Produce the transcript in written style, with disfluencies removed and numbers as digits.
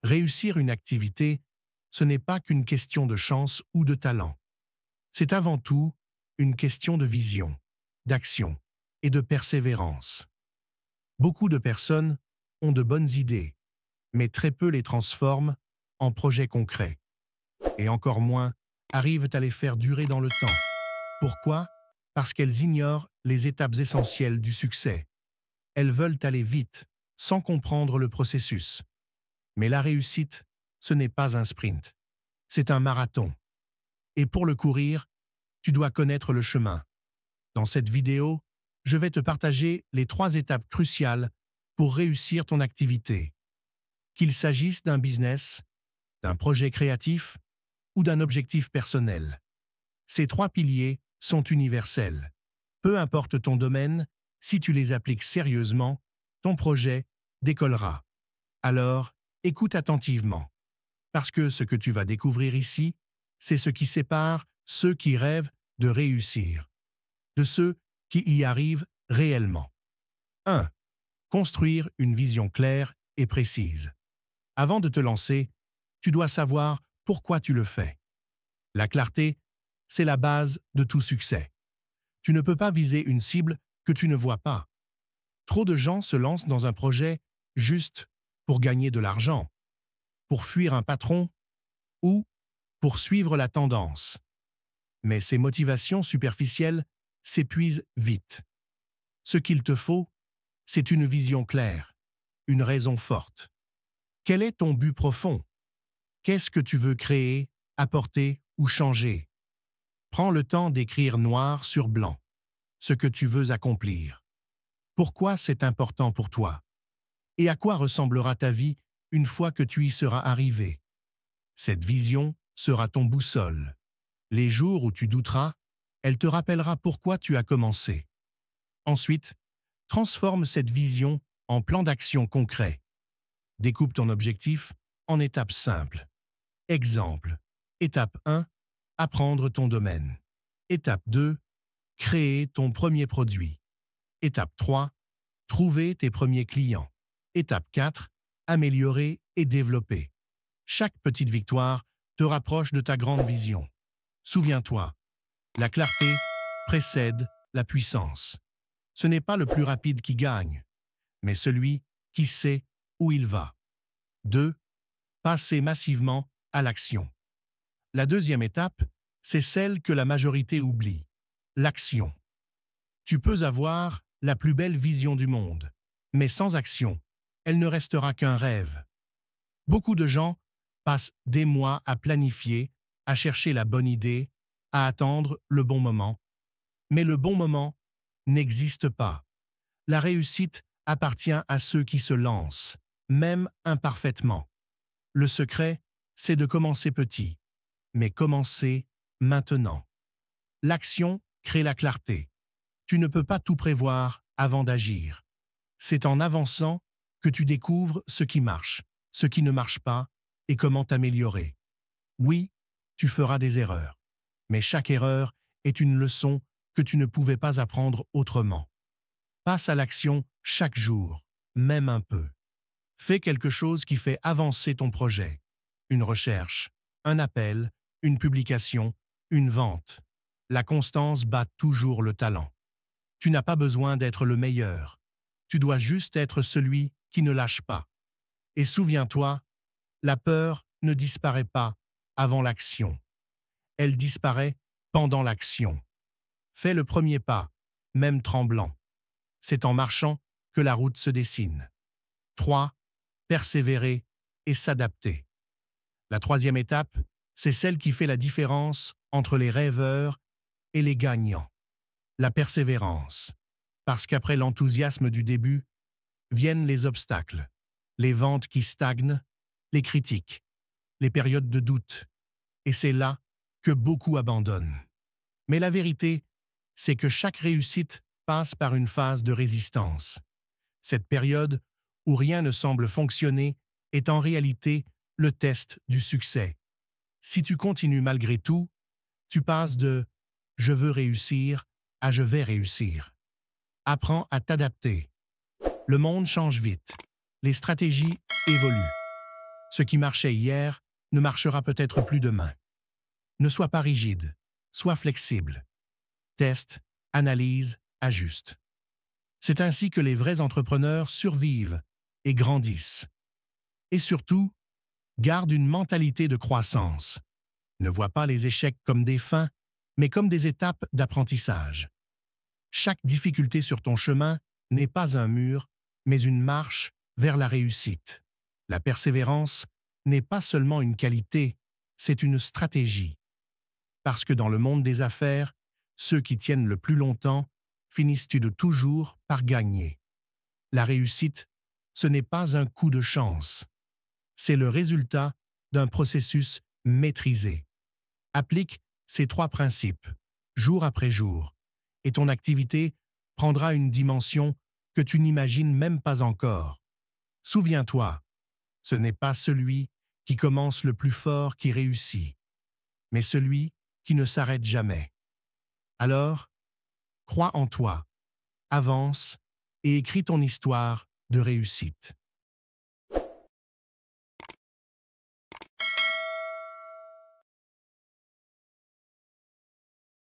Réussir une activité, ce n'est pas qu'une question de chance ou de talent. C'est avant tout une question de vision, d'action et de persévérance. Beaucoup de personnes ont de bonnes idées, mais très peu les transforment en projets concrets. Et encore moins arrivent à les faire durer dans le temps. Pourquoi? Parce qu'elles ignorent les étapes essentielles du succès. Elles veulent aller vite, sans comprendre le processus. Mais la réussite, ce n'est pas un sprint. C'est un marathon. Et pour le courir, tu dois connaître le chemin. Dans cette vidéo, je vais te partager les 3 étapes cruciales pour réussir ton activité. Qu'il s'agisse d'un business, d'un projet créatif ou d'un objectif personnel. Ces 3 piliers sont universels. Peu importe ton domaine, si tu les appliques sérieusement, ton projet décollera. Alors, écoute attentivement. Parce que ce que tu vas découvrir ici, c'est ce qui sépare ceux qui rêvent de réussir, de ceux qui y arrivent réellement. 1. Construire une vision claire et précise. Avant de te lancer, tu dois savoir pourquoi tu le fais. La clarté, c'est la base de tout succès. Tu ne peux pas viser une cible que tu ne vois pas. Trop de gens se lancent dans un projet juste pour gagner de l'argent, pour fuir un patron ou pour suivre la tendance. Mais ces motivations superficielles s'épuisent vite. Ce qu'il te faut, c'est une vision claire, une raison forte. Quel est ton but profond? Qu'est-ce que tu veux créer, apporter ou changer? Prends le temps d'écrire noir sur blanc ce que tu veux accomplir. Pourquoi c'est important pour toi? Et à quoi ressemblera ta vie une fois que tu y seras arrivé? Cette vision sera ton boussole. Les jours où tu douteras, elle te rappellera pourquoi tu as commencé. Ensuite, transforme cette vision en plan d'action concret. Découpe ton objectif en étapes simples. Exemple. Étape 1. Apprendre ton domaine. Étape 2. Créer ton premier produit. Étape 3. Trouver tes premiers clients. Étape 4. Améliorer et développer. Chaque petite victoire te rapproche de ta grande vision. Souviens-toi, la clarté précède la puissance. Ce n'est pas le plus rapide qui gagne, mais celui qui sait où il va. 2. Passer massivement à l'action. La deuxième étape, c'est celle que la majorité oublie, l'action. Tu peux avoir la plus belle vision du monde, mais sans action, elle ne restera qu'un rêve. Beaucoup de gens passent des mois à planifier, à chercher la bonne idée, à attendre le bon moment. Mais le bon moment n'existe pas. La réussite appartient à ceux qui se lancent, même imparfaitement. Le secret, c'est de commencer petit, mais commencer maintenant. L'action crée la clarté. Tu ne peux pas tout prévoir avant d'agir. C'est en avançant que tu découvres ce qui marche, ce qui ne marche pas et comment t'améliorer. Oui, tu feras des erreurs, mais chaque erreur est une leçon que tu ne pouvais pas apprendre autrement. Passe à l'action chaque jour, même un peu. Fais quelque chose qui fait avancer ton projet. Une recherche, un appel, une publication, une vente. La constance bat toujours le talent. Tu n'as pas besoin d'être le meilleur. Tu dois juste être celui qui ne lâche pas. Et souviens-toi, la peur ne disparaît pas avant l'action. Elle disparaît pendant l'action. Fais le premier pas, même tremblant. C'est en marchant que la route se dessine. 3. Persévérer et s'adapter. La troisième étape, c'est celle qui fait la différence entre les rêveurs et les gagnants. La persévérance. Parce qu'après l'enthousiasme du début, viennent les obstacles, les ventes qui stagnent, les critiques, les périodes de doute. Et c'est là que beaucoup abandonnent. Mais la vérité, c'est que chaque réussite passe par une phase de résistance. Cette période où rien ne semble fonctionner est en réalité le test du succès. Si tu continues malgré tout, tu passes de « je veux réussir » à « je vais réussir ». Apprends à t'adapter. Le monde change vite. Les stratégies évoluent. Ce qui marchait hier ne marchera peut-être plus demain. Ne sois pas rigide, sois flexible. Teste, analyse, ajuste. C'est ainsi que les vrais entrepreneurs survivent et grandissent. Et surtout, garde une mentalité de croissance. Ne vois pas les échecs comme des fins, mais comme des étapes d'apprentissage. Chaque difficulté sur ton chemin n'est pas un mur, mais une marche vers la réussite. La persévérance n'est pas seulement une qualité, c'est une stratégie. Parce que dans le monde des affaires, ceux qui tiennent le plus longtemps finissent de toujours par gagner. La réussite, ce n'est pas un coup de chance. C'est le résultat d'un processus maîtrisé. Applique ces 3 principes, jour après jour, et ton activité prendra une dimension que tu n'imagines même pas encore. Souviens-toi, ce n'est pas celui qui commence le plus fort qui réussit, mais celui qui ne s'arrête jamais. Alors, crois en toi, avance et écris ton histoire de réussite.